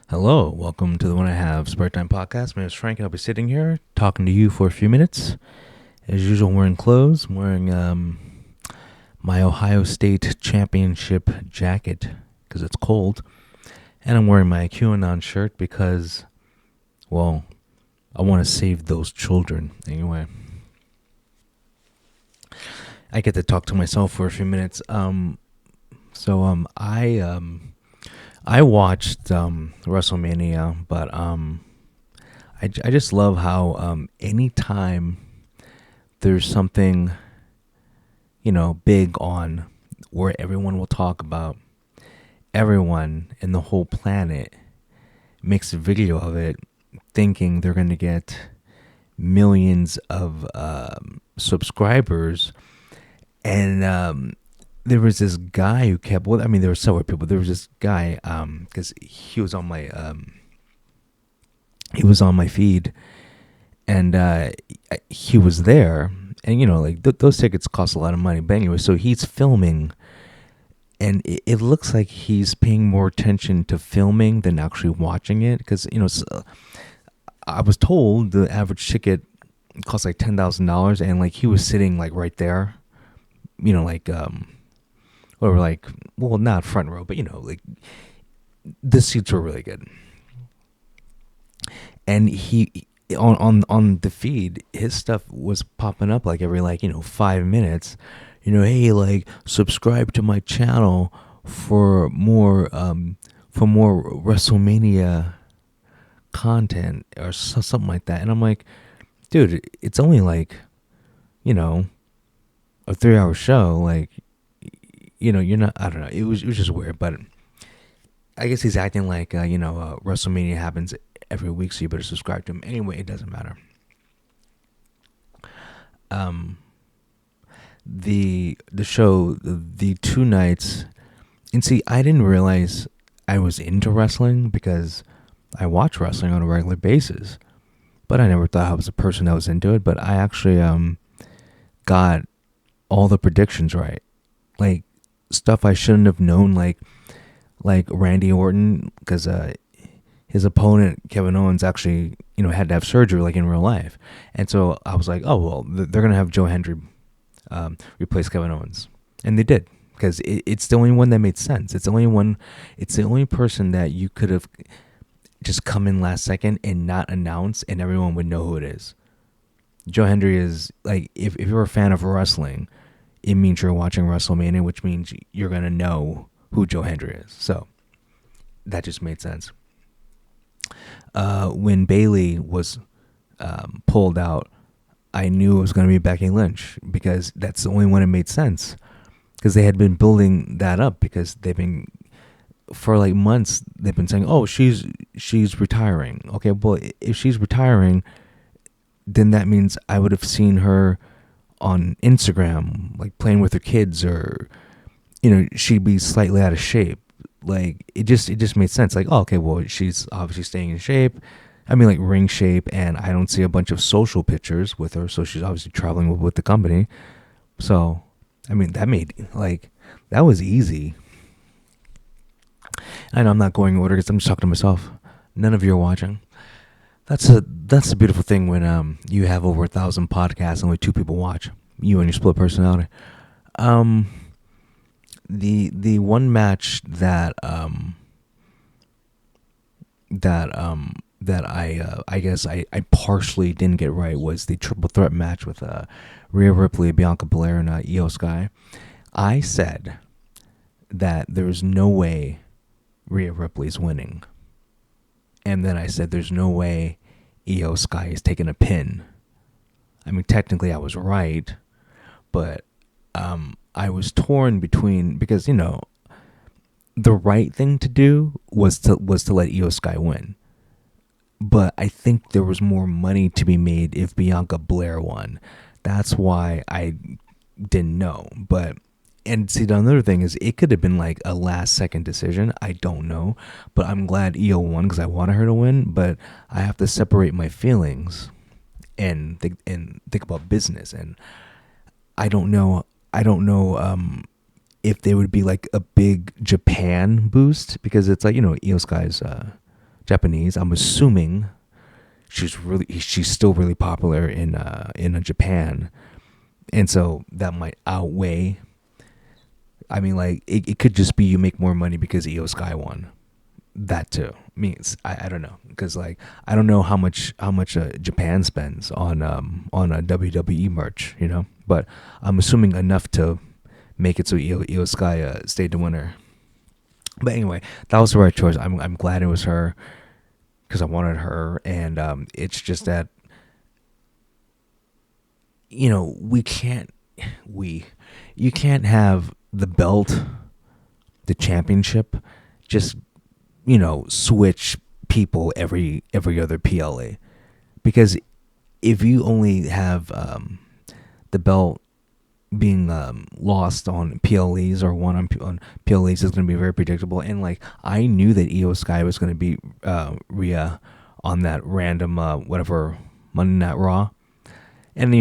Hello, welcome to the One I Have Spare Time podcast. My name is Frank, and I'll be sitting here talking to you for a few minutes. As usual, I'm wearing clothes. I'm wearing my Ohio State championship jacket because it's cold. And I'm wearing my QAnon shirt because, well, I want to save those children. Anyway, I get to talk to myself for a few minutes. I watched WrestleMania, but I just love how anytime there's something, big on where everyone will talk about, everyone in the whole planet makes a video of it thinking they're going to get millions of subscribers. And there was this guy who kept, well, I mean, there were several people. There was this guy, because he was on my feed, and he was there, and those tickets cost a lot of money. But anyway, so he's filming, and it looks like he's paying more attention to filming than actually watching it, because I was told the average ticket costs like $10,000, and like he was sitting like right there, or like, well, not front row, but like the seats were really good. And he on the feed, his stuff was popping up like every 5 minutes. Hey, like subscribe to my channel for more WrestleMania content or something like that. And I'm like, dude, it's only like a 3 hour show. Like, you're not. I don't know. It was just weird, but I guess he's acting like WrestleMania happens every week, so you better subscribe to him. Anyway, it doesn't matter. Um, the show, the two nights, and see, I didn't realize I was into wrestling because I watch wrestling on a regular basis, but I never thought I was a person that was into it. But I actually got all the predictions right, like stuff I shouldn't have known, like Randy Orton, because his opponent Kevin Owens actually had to have surgery like in real life, and so I was like, oh well, they're gonna have Joe Hendry replace Kevin Owens, and they did, because it's the only one that made sense. It's the only one. It's the only person that you could have just come in last second and not announce, and everyone would know who it is. Joe Hendry is like, if you're a fan of wrestling, it means you're watching WrestleMania, which means you're gonna know who Joe Hendry is. So that just made sense. When Bayley was pulled out, I knew it was going to be Becky Lynch, because that's the only one that made sense. Because they had been building that up, because they've been, for like months, they've been saying, oh, she's retiring. Okay, well, if she's retiring, then that means I would have seen her on Instagram, like playing with her kids, or she'd be slightly out of shape. Like it just made sense. Like, oh, okay, well, she's obviously staying in shape. I mean, like ring shape, and I don't see a bunch of social pictures with her, so she's obviously traveling with the company. So, I mean, that was easy. I know I'm not going in order because I'm just talking to myself. None of you are watching. That's a beautiful thing when you have over 1,000 podcasts and only two people watch. You and your split personality. The one match that I guess I partially didn't get right was the triple threat match with Rhea Ripley, Bianca Belair, and Io Sky. I said that there's no way Rhea Ripley's winning, and then I said there's no way Io Sky is taking a pin. I mean, technically I was right, but I was torn between, because the right thing to do was to let Io Sky win, but I think there was more money to be made if Bianca Belair won. That's why I didn't know. But and see, the other thing is, it could have been like a last second decision. I don't know, but I'm glad Io won because I wanted her to win. But I have to separate my feelings and think about business. And I don't know. If there would be like a big Japan boost, because it's like Io Sky's Japanese. I'm assuming she's still really popular in Japan, and so that might outweigh. I mean, like it could just be you make more money because Io Sky won. That too means I don't know, because like I don't know how much Japan spends on a WWE merch, but I'm assuming enough to make it so Io Sky stayed the winner. But anyway, that was the right choice. I'm glad it was her because I wanted her, and it's just that we can't we you can't have the belt, the championship, just switch people every other PLA, because if you only have the belt being lost on PLEs or won on PLEs, is going to be very predictable. And like I knew that Io Sky was going to beat Rhea on that random whatever Monday Night Raw. And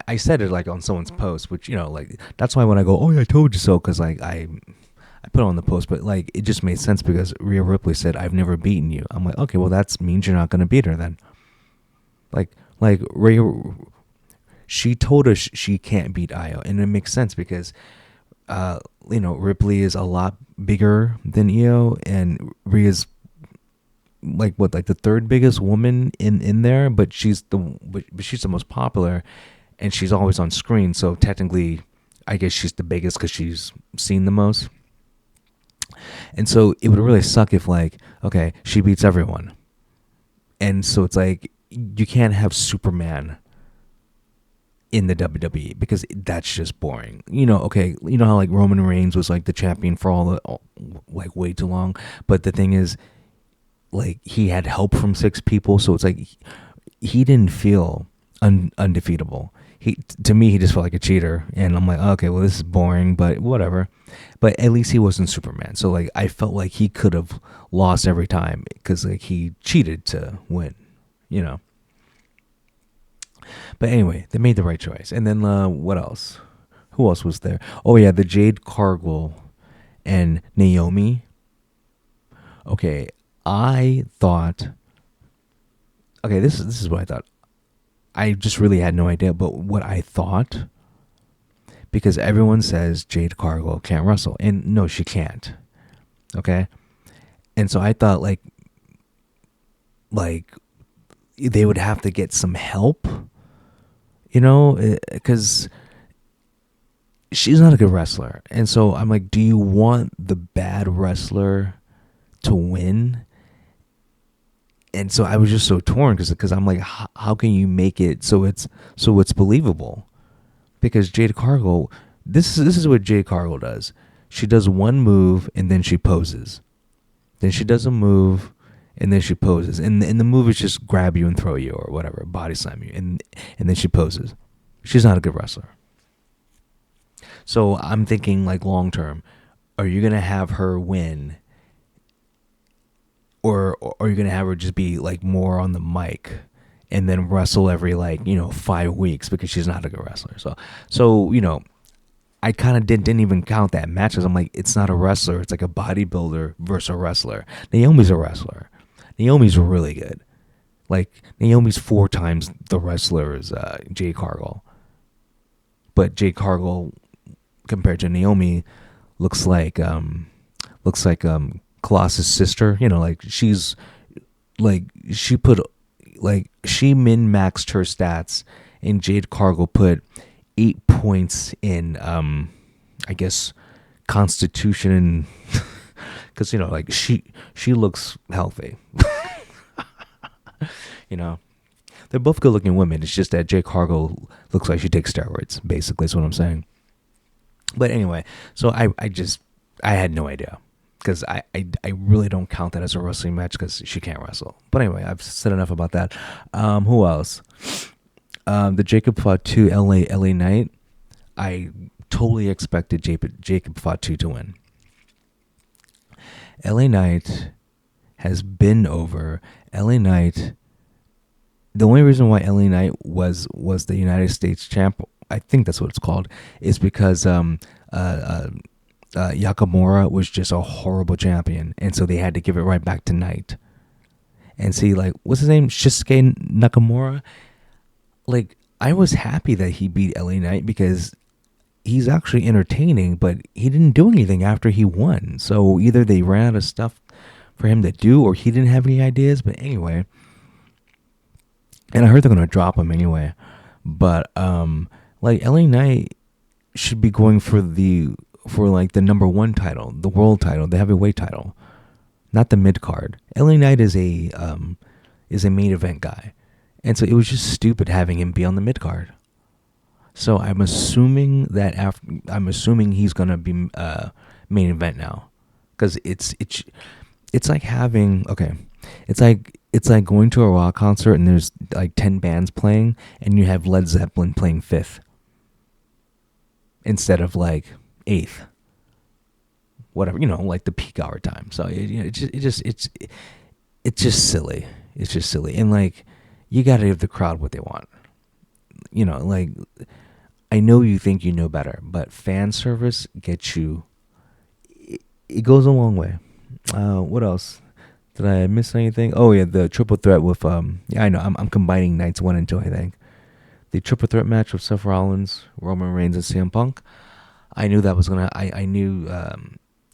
I said it like on someone's post, which like that's why when I go, oh yeah, I told you so, because like I put it on the post, but like it just made sense because Rhea Ripley said, "I've never beaten you." I'm like, okay, well that means you're not going to beat her then. Like Rhea, she told us she can't beat Io, and it makes sense because Ripley is a lot bigger than Io, and Rhea's like the third biggest woman in there, but she's the most popular, and she's always on screen. So technically, I guess she's the biggest because she's seen the most. And so it would really suck if like, okay, she beats everyone, and so it's like you can't have Superman in the WWE because that's just boring. Okay, how like Roman Reigns was like the champion for like way too long, but the thing is, like he had help from 6 people, so it's like he didn't feel undefeatable. To me, he just felt like a cheater, and I'm like, okay, well this is boring, but whatever. But at least he wasn't Superman, so like I felt like he could have lost every time because like he cheated to win, But anyway, they made the right choice. And then what else? Who else was there? Oh yeah, the Jade Cargill and Naomi. Okay, I thought. Okay, this is what I thought. I just really had no idea, but what I thought, because everyone says Jade Cargill can't wrestle, and no, she can't. Okay, and so I thought like they would have to get some help, because she's not a good wrestler, and so I'm like, do you want the bad wrestler to win? And so I was just so torn because I'm like, how can you make it so it's believable? Because Jade Cargill, this is what Jade Cargill does. She does one move and then she poses. Then she does a move and then she poses. And the move is just grab you and throw you or whatever, body slam you, and then she poses. She's not a good wrestler. So I'm thinking like long term, are you gonna have her win? Or are you going to have her just be like more on the mic and then wrestle every 5 weeks because she's not a good wrestler. So I kind of didn't even count that match because I'm like, it's not a wrestler. It's like a bodybuilder versus a wrestler. Naomi's a wrestler. Naomi's really good. Like Naomi's 4 times the wrestler as Jade Cargill. But Jade Cargill compared to Naomi looks like Colossus' sister, like she's like she min-maxed her stats, and Jade Cargill put 8 points in I guess constitution, because like she looks healthy. They're both good-looking women. It's just that Jade Cargill looks like she takes steroids. Basically, is what I'm saying. But anyway, so I had no idea. Because I really don't count that as a wrestling match because she can't wrestle. But anyway, I've said enough about that. Who else? The Jacob Fatu LA Knight. I totally expected Jacob Fatu to win. LA Knight has been over. LA Knight. The only reason why LA Knight was the United States champ, I think that's what it's called, is because Yakamura was just a horrible champion, and so they had to give it right back to Knight. and see, like, what's his name, Shinsuke Nakamura. Like, I was happy that he beat LA Knight because he's actually entertaining, but he didn't do anything after he won. So either they ran out of stuff for him to do, or he didn't have any ideas. But anyway, and I heard they're gonna drop him anyway. But like, LA Knight should be going for like the number one title, the world title, the heavyweight title, not the mid card. LA Knight is a main event guy, and so it was just stupid having him be on the mid card. So I'm assuming he's gonna be main event now, because it's like having, okay, it's like going to a rock concert and there's like 10 bands playing and you have Led Zeppelin playing fifth instead of like eighth, whatever, like the peak hour time. So it's just silly. It's just silly, and like, you gotta give the crowd what they want. Like, I know you think you know better, but fan service gets you. It goes a long way. What else? Did I miss anything? Oh yeah, the triple threat with yeah, I know. I'm combining nights 1 and 2. I think the triple threat match with Seth Rollins, Roman Reigns, and CM Punk. I knew that was gonna. I knew.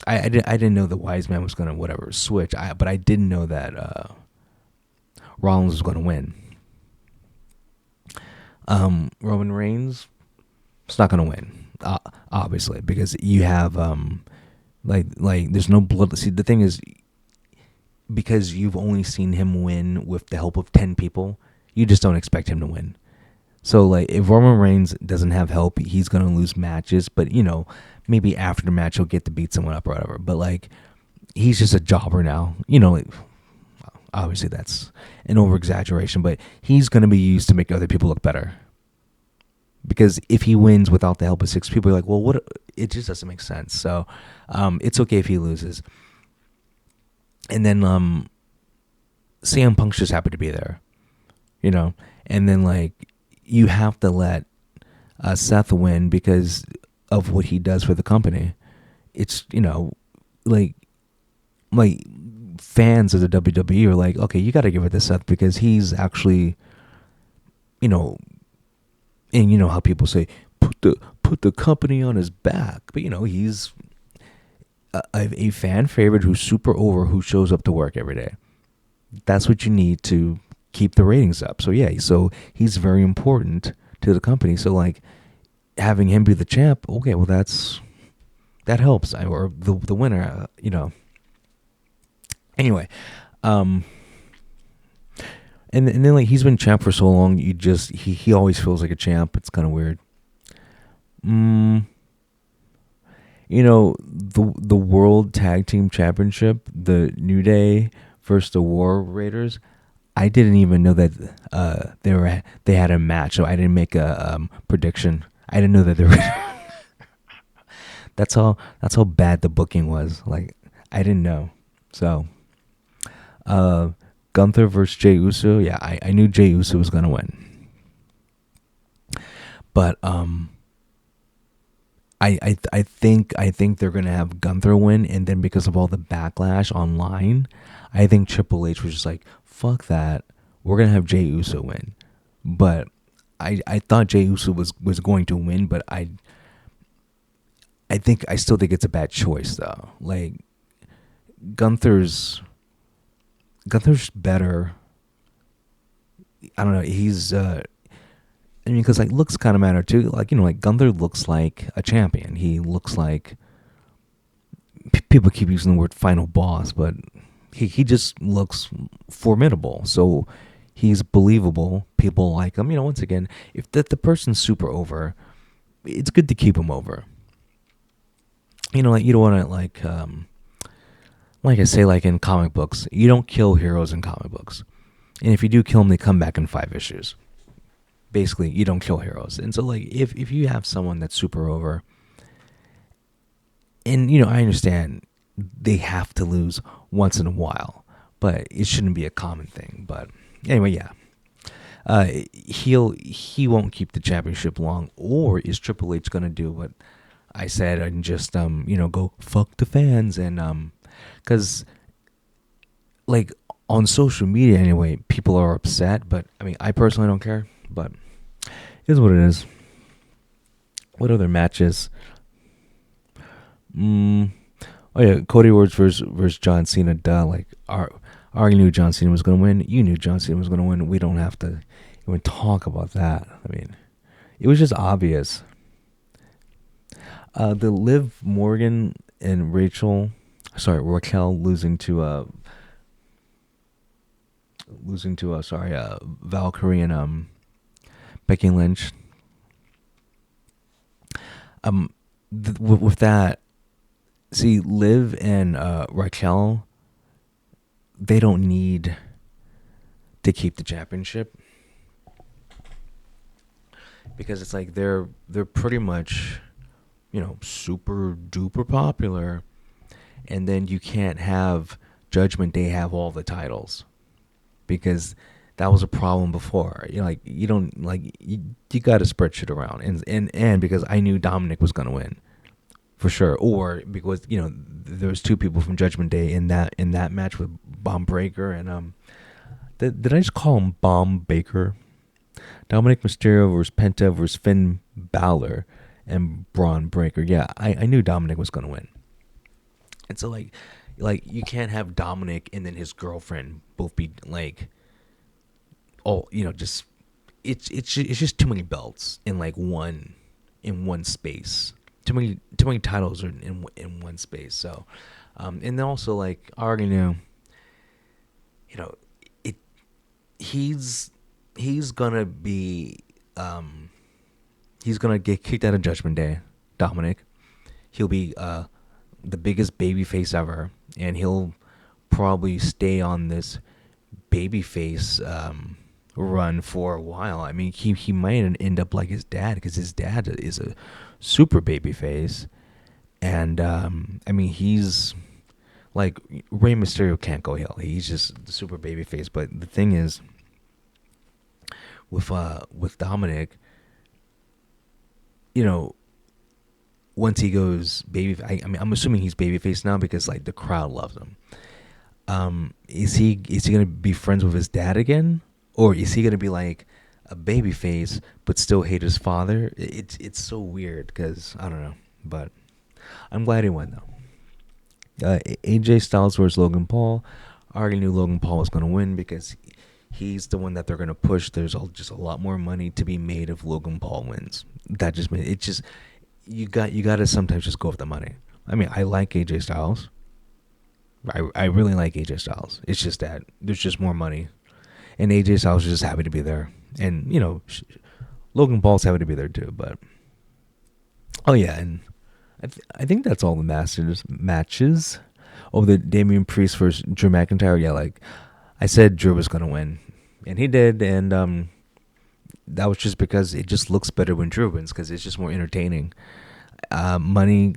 I didn't know the Wise Man was gonna whatever switch. But I didn't know that Rollins was gonna win. Roman Reigns is not gonna win, obviously, because you have like there's no blood. See, the thing is, because you've only seen him win with the help of 10 people, you just don't expect him to win. So like, if Roman Reigns doesn't have help, he's gonna lose matches. But maybe after the match he'll get to beat someone up or whatever. But like, he's just a jobber now. Obviously that's an over exaggeration, but he's gonna be used to make other people look better. Because if he wins without the help of 6 people, you're like, well, what? It just doesn't make sense. So it's okay if he loses. And then CM Punk's just happy to be there, and then like, you have to let Seth win because of what he does for the company. It's like fans of the WWE are like, okay, you got to give it to Seth because he's actually, and how people say put the company on his back, but he's a fan favorite who's super over, who shows up to work every day. That's what you need to keep the ratings up. So yeah, so he's very important to the company. So like, having him be the champ, okay, well that helps. Or the winner, Anyway, and then like, he's been champ for so long, he always feels like a champ. It's kind of weird. The World Tag Team Championship, the New Day versus the War Raiders. I didn't even know that they had a match, so I didn't make a prediction. I didn't know that they were. That's how bad the booking was. Like, I didn't know. So, Gunther versus Jey Uso. Yeah, I knew Jey Uso was gonna win, but I think they're gonna have Gunther win, and then because of all the backlash online, I think Triple H was just like, fuck that, we're gonna have Jey Uso win. But I thought Jey Uso was going to win, but I still think it's a bad choice though. Like, Gunther's better. I don't know. He's because like, looks kind of matter too. Like, like, Gunther looks like a champion. He looks like, people keep using the word final boss, but he just looks formidable. So he's believable. People like him. Once again, if the person's super over, it's good to keep him over. Like, you don't want to like I say, like in comic books, you don't kill heroes in comic books. And if you do kill them, they come back in 5 issues. Basically, you don't kill heroes. And so like, if you have someone that's super over, and I understand they have to lose once in a while, but it shouldn't be a common thing. But anyway, yeah. He won't keep the championship long, or is Triple H gonna do what I said and just go fuck the fans? And because like, on social media anyway, people are upset. But I mean, I personally don't care. But it is what it is. What other matches? Mm, oh yeah, Cody Rhodes versus John Cena. Duh. Like, I already knew John Cena was gonna win. You knew John Cena was gonna win. We don't have to even talk about that. I mean, it was just obvious. The Liv Morgan and Raquel losing to Valkyrie and Becky Lynch. Um, with that, see, Liv and Raquel, they don't need to keep the championship because it's like they're pretty much, super duper popular, and then you can't have Judgment Day have all the titles because that was a problem before. You don't like you got to spread shit around, and because I knew Dominic was gonna win for sure, or because there was two people from Judgment Day in that match with Bomb Breaker and did I just call him Bomb Baker? Dominic Mysterio versus Penta versus Finn Balor and Braun Breaker. Yeah, I knew Dominic was gonna win, and so like you can't have Dominic and then his girlfriend both be like, oh, just it's just too many belts in like in one space. Too many titles are in one space. So, and then also like I already knew, it he's gonna be he's gonna get kicked out of Judgment Day. Dominic, he'll be the biggest babyface ever, and he'll probably stay on this babyface run for a while. I mean, he might end up like his dad because his dad is a super babyface, and I mean he's like Rey Mysterio can't go heel. He's just the super babyface. But the thing is, with Dominic, once he goes baby, I mean I'm assuming he's babyface now because like the crowd loves him. Is he gonna be friends with his dad again, or is he gonna be like a babyface but still hate his father? It's so weird because I don't know, but I'm glad he won though. AJ Styles versus Logan Paul. I already knew Logan Paul was gonna win because he's the one that they're gonna push. There's just a lot more money to be made if Logan Paul wins. That just made it just you got to sometimes just go with the money. I mean, I like AJ Styles. I really like AJ Styles. It's just that there's just more money, and AJ Styles is just happy to be there, and Logan Paul's happy to be there too. But oh yeah, and I think that's all the Masters matches. Oh, the Damian Priest versus Drew McIntyre. Yeah, like I said, Drew was gonna win, and he did, and that was just because it just looks better when Drew wins because it's just more entertaining. Money,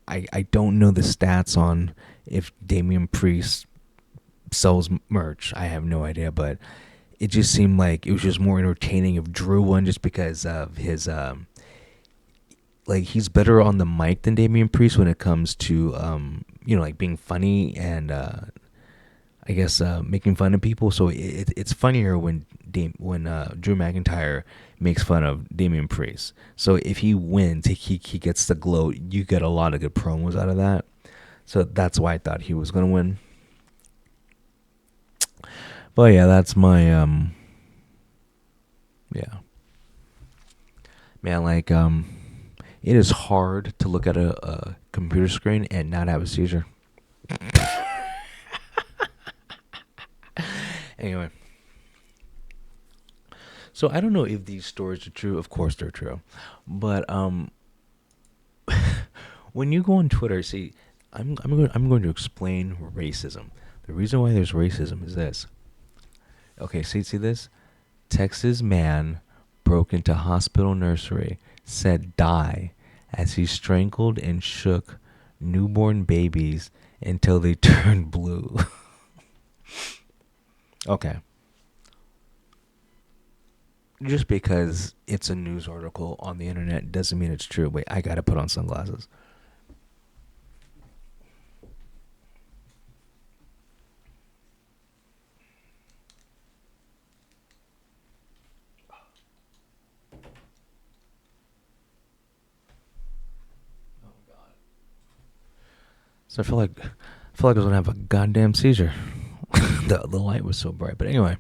I don't know the stats on if Damian Priest sells merch. I have no idea, but it just seemed like it was just more entertaining if Drew won just because of his like he's better on the mic than Damian Priest when it comes to like being funny and I guess making fun of people. So it's funnier when Drew McIntyre makes fun of Damian Priest. So if he wins, he gets the glow. You get a lot of good promos out of that. So that's why I thought he was gonna win. But yeah, that's my yeah. Man, like it is hard to look at a computer screen and not have a seizure. Anyway, so I don't know if these stories are true. Of course they're true, but when you go on Twitter, see, I'm going to explain racism. The reason why there's racism is this. Okay, see this? Texas man broke into hospital nursery, said die as he strangled and shook newborn babies until they turned blue. Okay. Just because it's a news article on the internet doesn't mean it's true. Wait, I gotta put on sunglasses. So I feel like I was gonna have a goddamn seizure. The light was so bright. But anyway,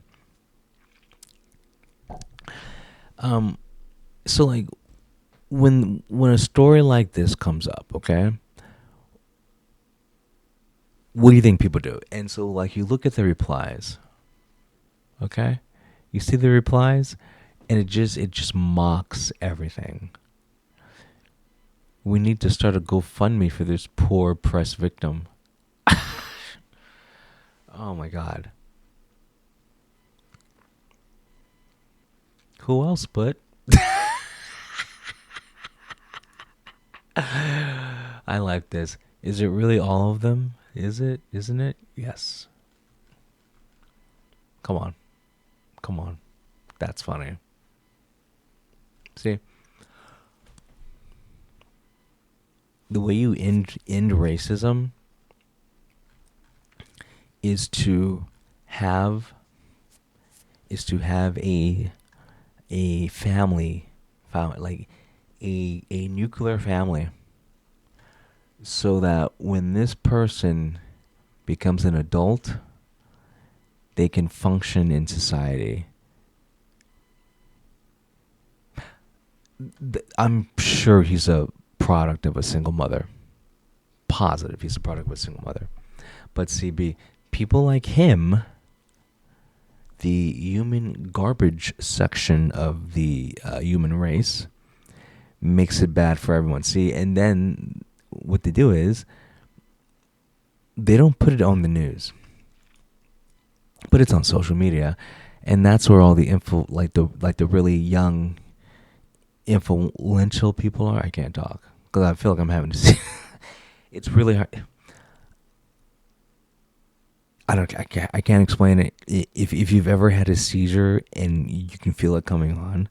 um, so like when a story like this comes up, okay, what do you think people do? And so like you look at the replies, okay, you see the replies, and it just mocks everything. We need to start a GoFundMe for this poor press victim. Oh my god. Who else but I like this. Is it really all of them? Is it? Isn't it? Yes. Come on. Come on. That's funny. See, the way you end racism is to have a family, like a nuclear family, so that when this person becomes an adult, they can function in society. I'm sure he's a product of a single mother. Positive he's a product of a single mother. But CB, people like him, the human garbage section of the human race, makes it bad for everyone. See, and then what they do is they don't put it on the news, but it's on social media, and that's where all the the really young, influential people are. I can't talk because I feel like I'm having to see. It's really hard. I can't explain it. If you've ever had a seizure and you can feel it coming on,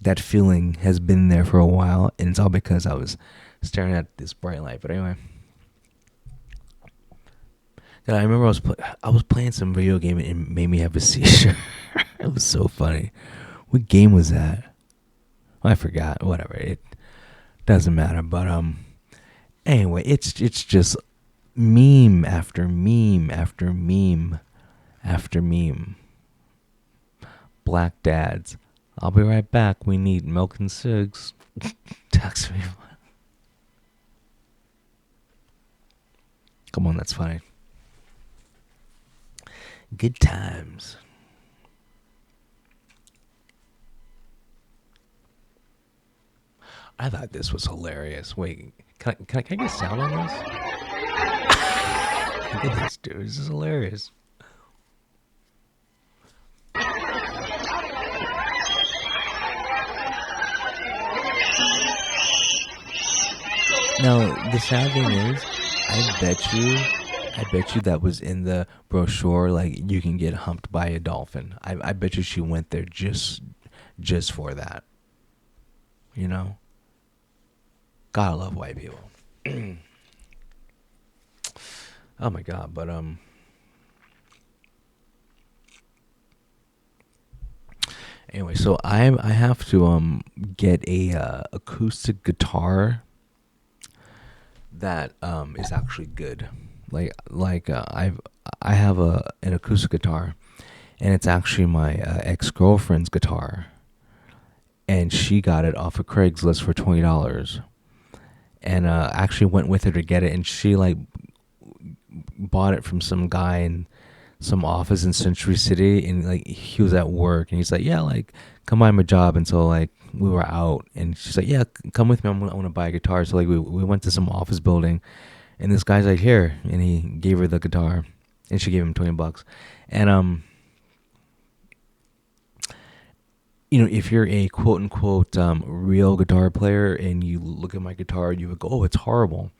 that feeling has been there for a while, and it's all because I was staring at this bright light. But anyway, then I remember I was playing some video game and it made me have a seizure. It was so funny. What game was that? I forgot. Whatever. It doesn't matter. But anyway, it's just meme after meme after meme after meme. Black dads. I'll be right back. We need milk and cigs. Tax me. Come on, that's funny. Good times. I thought this was hilarious. Wait, can I get sound on this? Look at this, dude. This is hilarious. Now, the sad thing is, I bet you that was in the brochure. Like, you can get humped by a dolphin. I bet you she went there just for that. You know, gotta love white people. Oh my god, but anyway, so I have to get a acoustic guitar that is actually good. I have an acoustic guitar, and it's actually my ex-girlfriend's guitar, and she got it off of Craigslist for $20, and actually went with her to get it, and she like bought it from some guy in some office in Century City, and like he was at work, and he's like, yeah, like come by my job until like we were out, and she's like, yeah, come with me. I want to buy a guitar. So like we went to some office building, and this guy's like, here, and he gave her the guitar, and she gave him $20, and if you're a quote unquote real guitar player and you look at my guitar, you would go, oh, it's horrible,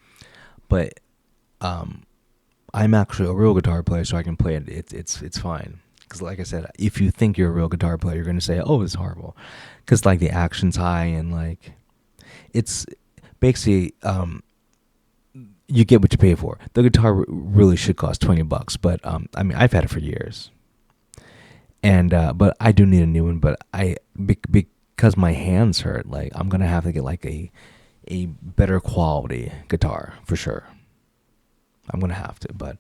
but I'm actually a real guitar player, so I can play it. It's fine. Because like I said, if you think you're a real guitar player, you're gonna say, "Oh, it's horrible," because like the action's high and like it's basically you get what you pay for. The guitar really should cost $20, but I mean I've had it for years, and but I do need a new one. But because my hands hurt, like I'm gonna have to get like a better quality guitar for sure. I'm gonna have to, but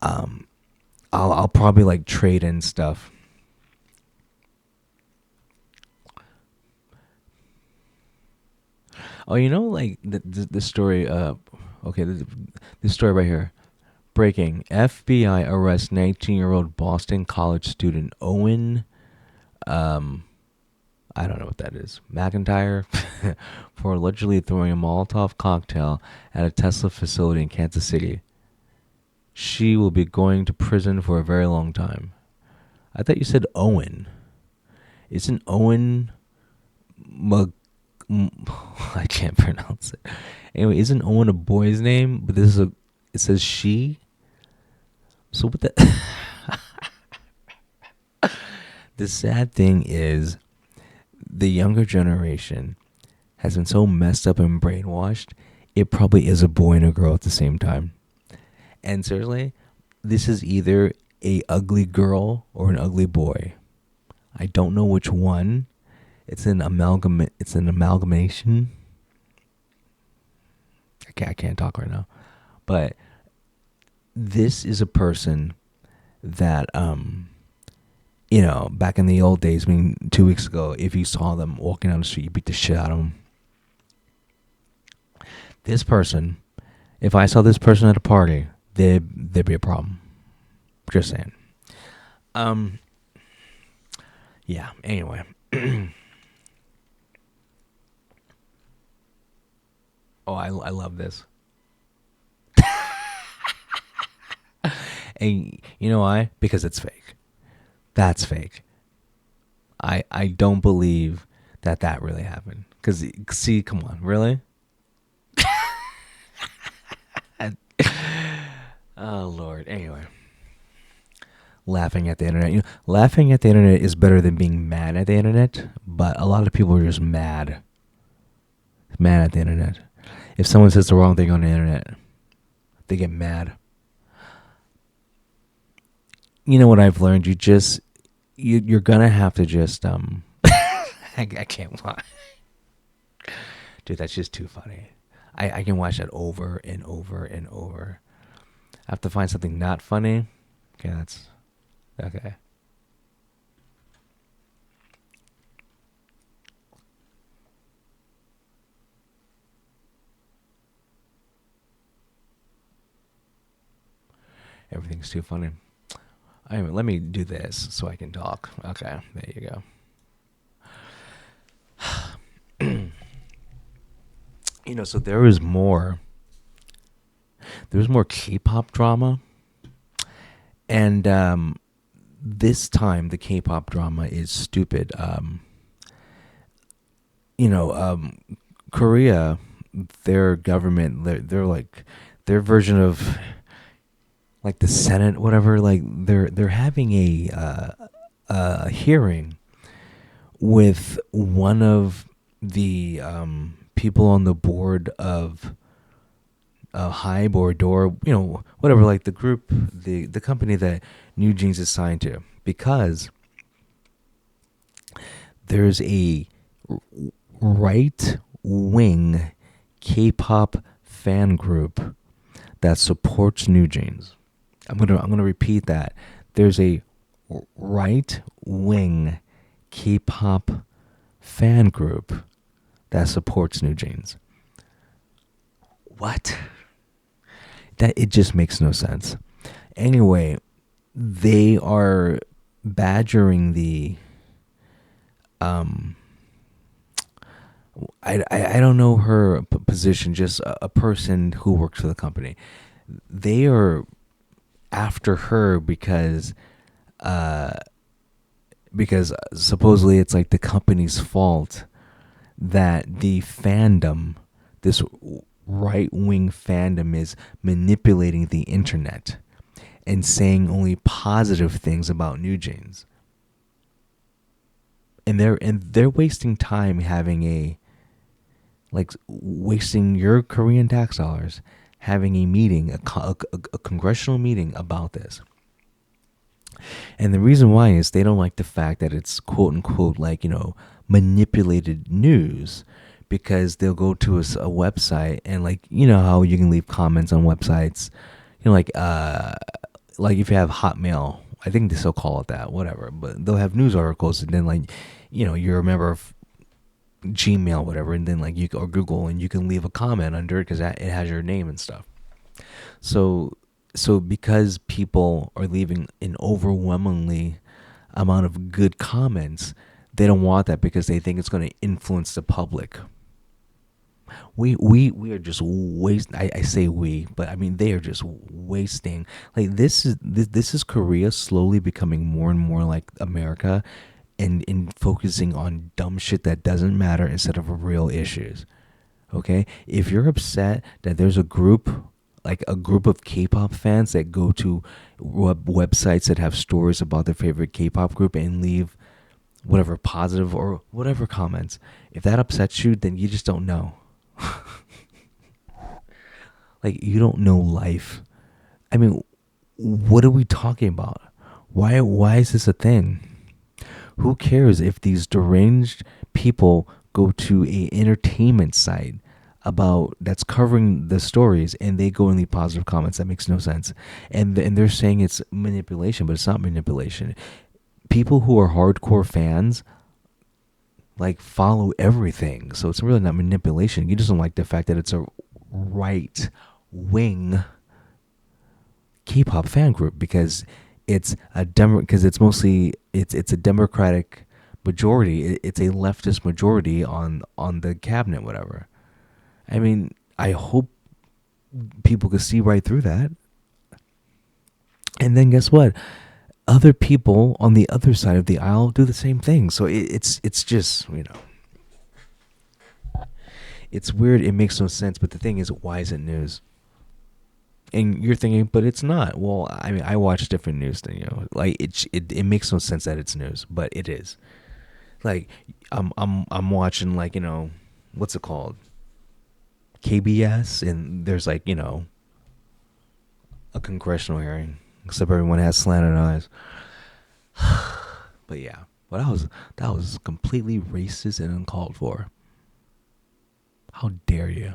um, I'll probably like trade in stuff. Oh, like the story. Okay, this story right here. Breaking: FBI arrests 19-year-old Boston College student Owen. Um, I don't know what that is. McIntyre for allegedly throwing a Molotov cocktail at a Tesla facility in Kansas City. She will be going to prison for a very long time. I thought you said Owen. Isn't Owen Mug? I can't pronounce it. Anyway, isn't Owen a boy's name? But this is a. It says she. So what the? The sad thing is, the younger generation has been so messed up and brainwashed. It probably is a boy and a girl at the same time. And seriously, this is either a ugly girl or an ugly boy. I don't know which one. It's an amalgam. It's an amalgamation. I can't talk right now. But this is a person that back in the old days, I mean 2 weeks ago, if you saw them walking down the street, you beat the shit out of them. This person, if I saw this person at a party, there'd be a problem. Just saying. Yeah, anyway. Oh, I love this. And you know why? Because it's fake. That's fake. I don't believe that really happened. Because, see, come on, really? Oh, Lord. Anyway. Laughing at the internet. Laughing at the internet is better than being mad at the internet, but a lot of people are just mad. Mad at the internet. If someone says the wrong thing on the internet, they get mad. You know what I've learned? You're gonna have to just I can't watch. Dude, that's just too funny. I can watch that over and over and over. I have to find something not funny. Okay, that's okay. Everything's too funny. Anyway, let me do this so I can talk. Okay, there you go. So there was more. There was more K-pop drama, and this time the K-pop drama is stupid. Korea, their government, they're like their version of like the Senate, whatever. Like they're having a hearing with one of the people on the board of Hybe or Door, whatever, like the group, the company that New Jeans is signed to, because there's a right wing K-pop fan group that supports New Jeans. I'm gonna repeat that. There's a right wing K-pop fan group that supports New Jeans. What? That it just makes no sense. Anyway, they are badgering the I don't know her position, just a person who works for the company. They are after her because supposedly it's like the company's fault that the fandom, this right-wing fandom, is manipulating the internet and saying only positive things about New Jeans. And they're wasting time having wasting your Korean tax dollars having a meeting, a congressional meeting about this. And the reason why is they don't like the fact that it's quote unquote manipulated news, because they'll go to a website and like you know how you can leave comments on websites, you know like if you have Hotmail, I think they still call it that, whatever. But they'll have news articles, and then like you know you're a member of Gmail, whatever, and then like you or Google, and you can leave a comment under it because it has your name and stuff. So so because people are leaving an overwhelmingly amount of good comments, they don't want that because they think it's going to influence the public. We are just waste. I say we, but I mean they are just wasting. Like this is Korea slowly becoming more and more like America, and in focusing on dumb shit that doesn't matter instead of real issues. Okay, if you're upset that there's a group like a group of K-pop fans that go to websites that have stories about their favorite K-pop group and leave whatever positive or whatever comments, if that upsets you, then you just don't know. Like you don't know life. I mean, what are we talking about? Why is this a thing? Who cares if these deranged people go to a entertainment site about that's covering the stories and they go in the positive comments? That makes no sense. And they're saying it's manipulation, but it's not manipulation. People who are hardcore fans like follow everything. So it's really not manipulation. You just don't like the fact that it's a right wing K-pop fan group because because it's mostly it's a Democratic majority. It's a leftist majority on the cabinet, whatever. I mean, I hope people could see right through that. And then guess what? Other people on the other side of the aisle do the same thing. So it's just it's weird. It makes no sense. But the thing is, why is it news? And you're thinking, but it's not. Well, I mean, I watch different news than you. Like it makes no sense that it's news, but it is. Like I'm watching like what's it called, KBS, and there's like a congressional hearing, except everyone has slanted eyes. But yeah, but that was completely racist and uncalled for. How dare you?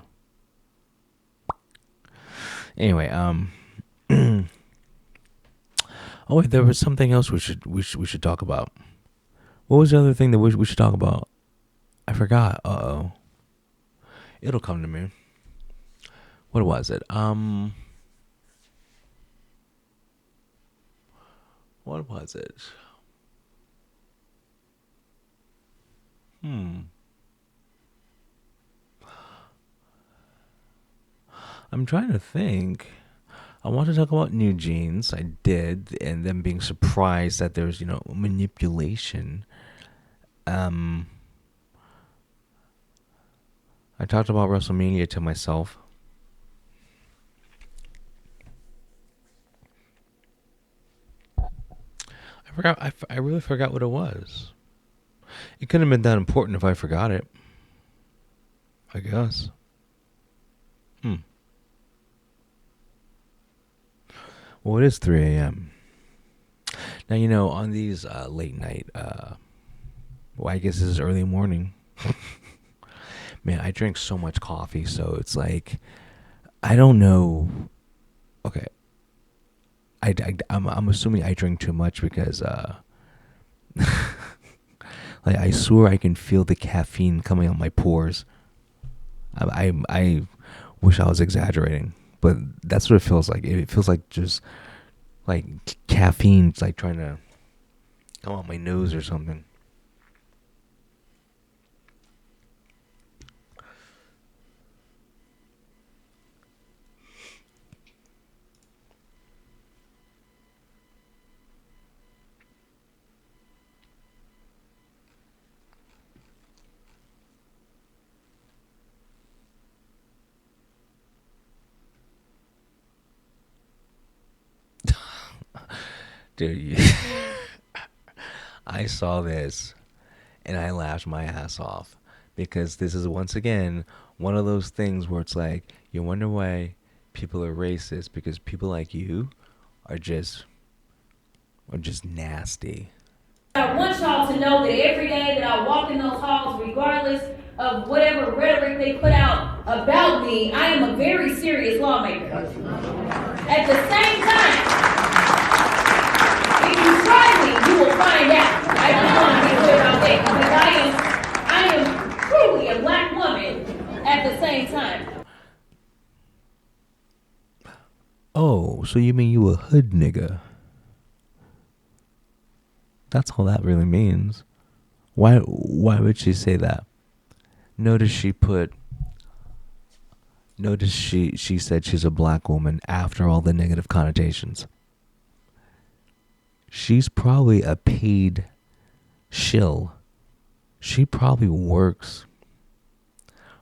Anyway, oh wait, there was something else we should talk about. What was the other thing that we should talk about? I forgot. Uh oh, it'll come to me. What was it? What was it? Hmm. I'm trying to think. I want to talk about New Jeans. I did, and them being surprised that there's manipulation. Um, I talked about WrestleMania to myself. I forgot. I really forgot what it was. It couldn't have been that important if I forgot it. I guess. Hmm. Well, it is 3 a.m. Now on these late night. Well, I guess this is early morning. Man, I drink so much coffee, so it's like I don't know. Okay, I'm assuming I drink too much because like I swear I can feel the caffeine coming out my pores. I wish I was exaggerating, but that's what it feels like. It feels like just like caffeine's like trying to come out my nose or something. Dude, I saw this and I laughed my ass off because this is once again one of those things where it's like you wonder why people are racist because people like you are just nasty. I want y'all to know that every day that I walk in those halls, regardless of whatever rhetoric they put out about me, I am a very serious lawmaker. At the same time, if you try me, you will find out. I just want to be clear about that because I am truly a black woman at the same time. Oh, so you mean you a hood nigga? That's all that really means. Why would she say that? Notice she said she's a black woman after all the negative connotations. She's probably a paid shill. She probably works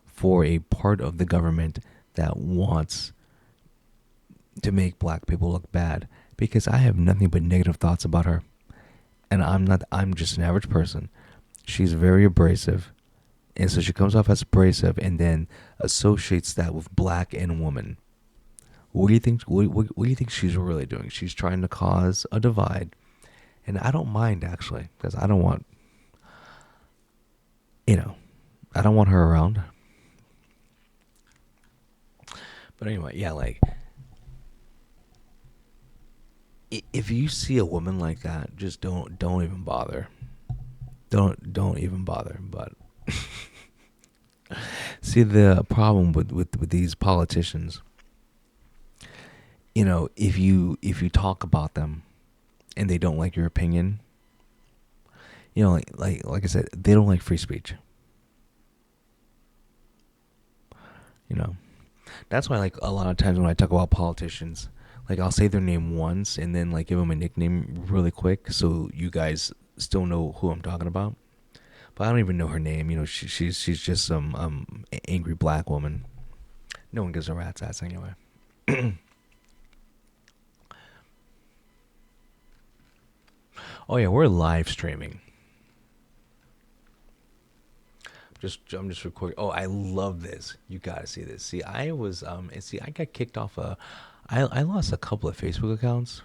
for a part of the government that wants to make black people look bad, because I have nothing but negative thoughts about her. And I'm just an average person. She's very abrasive. And so she comes off as abrasive and then associates that with black and woman. What do you think? What do you think she's really doing? She's trying to cause a divide, and I don't mind actually, because I don't want, I don't want her around. But anyway, yeah, like if you see a woman like that, just don't even bother. Don't even bother. But see, the problem with these politicians, if you talk about them and they don't like your opinion, like I said, they don't like free speech. That's why, like, a lot of times when I talk about politicians, like, I'll say their name once and then, like, give them a nickname really quick so you guys still know who I'm talking about. But I don't even know her name. She's just some angry black woman. No one gives a rat's ass anyway. Oh yeah, we're live streaming. I'm just recording. Oh, I love this. You gotta see this. See, I got kicked off I lost a couple of Facebook accounts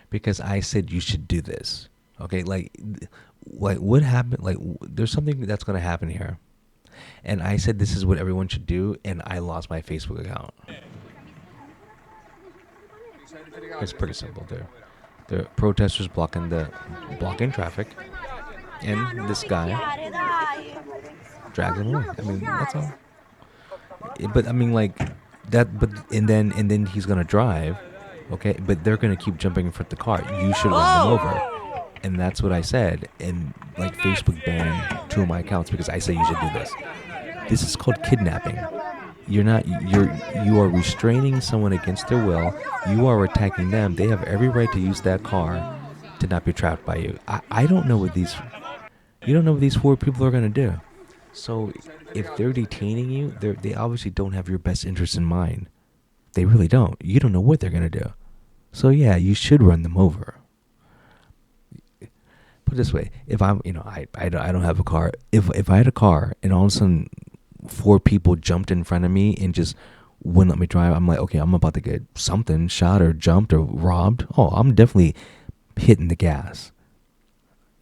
because I said you should do this. Okay, like what happened? Like, there's something that's gonna happen here, and I said this is what everyone should do, and I lost my Facebook account. It's pretty simple. The protesters blocking traffic, and this guy dragged them away. I mean, that's all. But I mean, like that. But and then he's gonna drive, okay? But they're gonna keep jumping in front of the car. You should run them over, and that's what I said. And like, Facebook banned 2 of my accounts because I said you should do this. This is called kidnapping. You are restraining someone against their will. You are attacking them. They have every right to use that car to not be trapped by you. I don't know what these. You don't know what these 4 people are gonna do. So if they're detaining you, they obviously don't have your best interest in mind. They really don't. You don't know what they're gonna do. So yeah, you should run them over. Put it this way: if I'm, I don't have a car. If I had a car and all of a sudden 4 people jumped in front of me and just wouldn't let me drive, I'm like, okay, I'm about to get something shot or jumped or robbed. Oh, I'm definitely hitting the gas.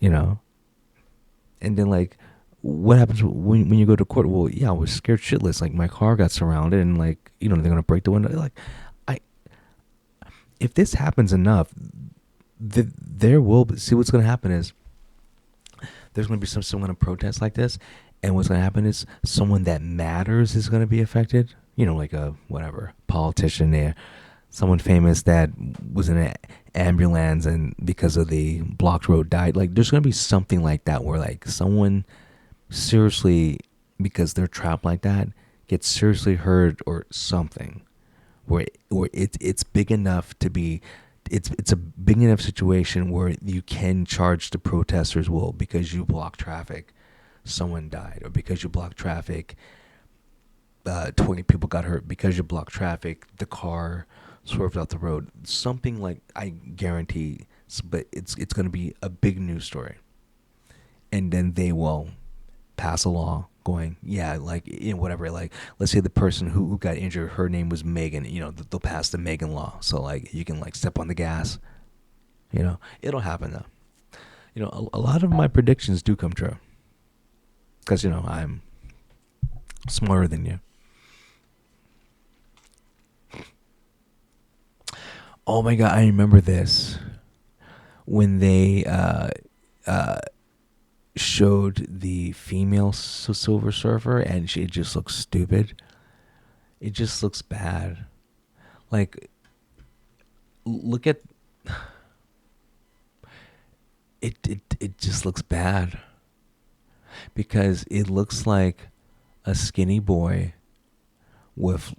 And then, like, what happens when you go to court? Well, yeah, I was scared shitless. Like, my car got surrounded, and like, they're gonna break the window. Like, if this happens enough, there will be, see what's gonna happen is there's gonna be someone gonna protest like this, and what's gonna happen is someone that matters is gonna be affected. Like a whatever politician there, someone famous that was in an ambulance and because of the blocked road died. Like, there's gonna be something like that where, like, someone seriously, because they're trapped like that, gets seriously hurt or something, where it's big enough to be, it's a big enough situation where you can charge the protesters, well, because you blocked traffic, someone died, or because you blocked traffic, 20 people got hurt. Because you blocked traffic, the car swerved out the road. Something like, I guarantee, but it's going to be a big news story. And then they will pass a law going, yeah, like, whatever. Like, let's say the person who got injured, her name was Megan. They'll pass the Megan law. So, like, you can, like, step on the gas. It'll happen though. A lot of my predictions do come true. Because, I'm Smarter than you. Oh my god, I remember this when they showed the female Silver Surfer, and it just looks stupid. It just looks bad. Like, look at it. It just looks bad because it looks like a skinny boy with,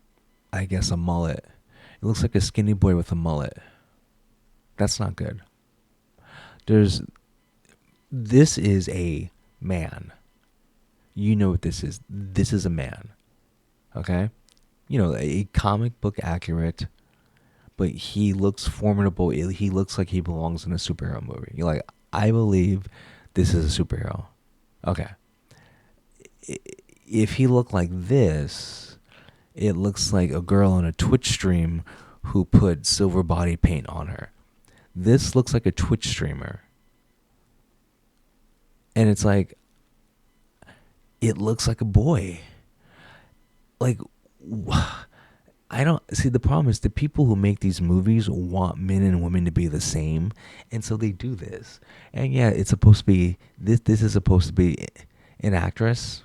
I guess, a mullet. It looks like a skinny boy with a mullet. That's not good. This is a man. You know what this is. This is a man. Okay? You know, a comic book accurate, but he looks formidable. He looks like he belongs in a superhero movie. You're like, I believe this is a superhero. Okay. If he looked like this, it looks like a girl on a Twitch stream who put silver body paint on her. This looks like a Twitch streamer. And it's like, it looks like a boy. Like, I don't see, the problem is the people who make these movies want men and women to be the same, and so they do this. And yeah, it's supposed to be this is supposed to be an actress,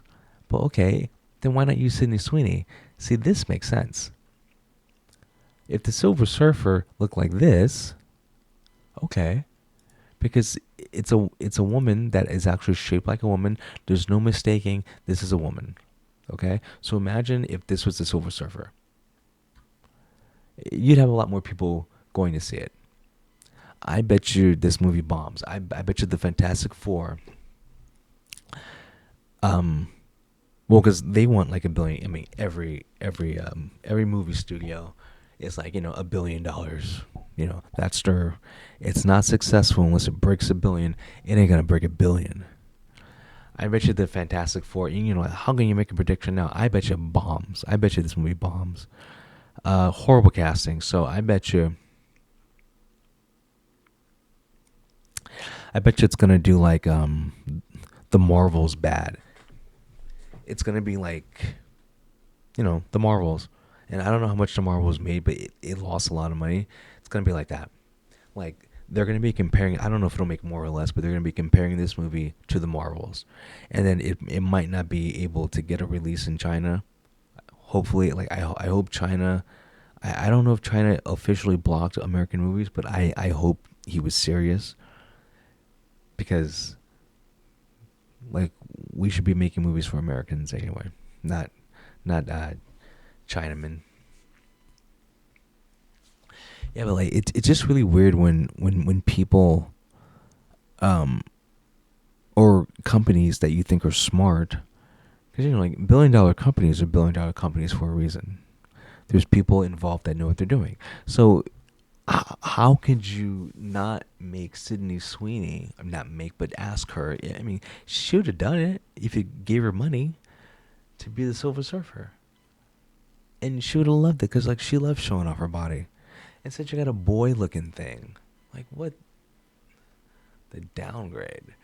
but okay, then why not use Sydney Sweeney? See, this makes sense. If the Silver Surfer looked like this, okay, because it's a woman that is actually shaped like a woman. There's no mistaking this is a woman. Okay, so imagine if this was the Silver Surfer. You'd have a lot more people going to see it. I bet you this movie bombs. I bet you the Fantastic Four. Well, because they want like $1 billion. I mean, every movie studio is like, $1 billion. That's their. It's not successful unless it breaks $1 billion. It ain't gonna break $1 billion. I bet you the Fantastic Four. How can you make a prediction now? I bet you bombs. I bet you this movie bombs. Horrible casting. So I bet you it's gonna do like the Marvels bad. It's gonna be like, the Marvels, and I don't know how much the Marvels made, but it lost a lot of money. It's gonna be like that. Like, they're gonna be comparing. I don't know if it'll make more or less, but they're gonna be comparing this movie to the Marvels, and then it might not be able to get a release in China. Hopefully, like I hope China. I don't know if China officially blocked American movies, but I hope he was serious, because like, we should be making movies for Americans anyway, not Chinamen. Yeah, but like it's just really weird when people or companies that you think are smart, because like $1 billion companies are $1 billion companies for a reason. There's people involved that know what they're doing. So how could you not make Sydney Sweeney, not make, but ask her? I mean, she would have done it if you gave her money to be the Silver Surfer. And she would have loved it, because like, she loves showing off her body. Instead, you got a boy-looking thing. Like, what? The downgrade.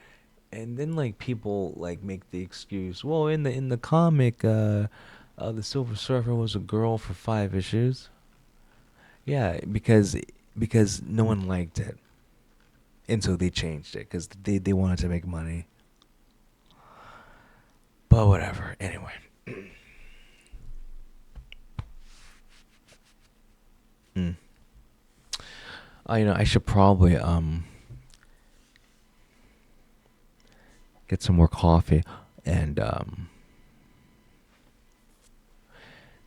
And then like, people like make the excuse, well, in the comic, the Silver Surfer was a girl for 5 issues. Yeah, because no one liked it, and so they changed it because they wanted to make money. But whatever. Anyway. I should probably get some more coffee and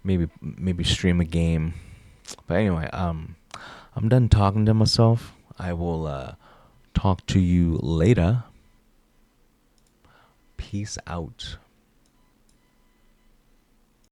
maybe stream a game. But anyway, I'm done talking to myself. I will talk to you later. Peace out.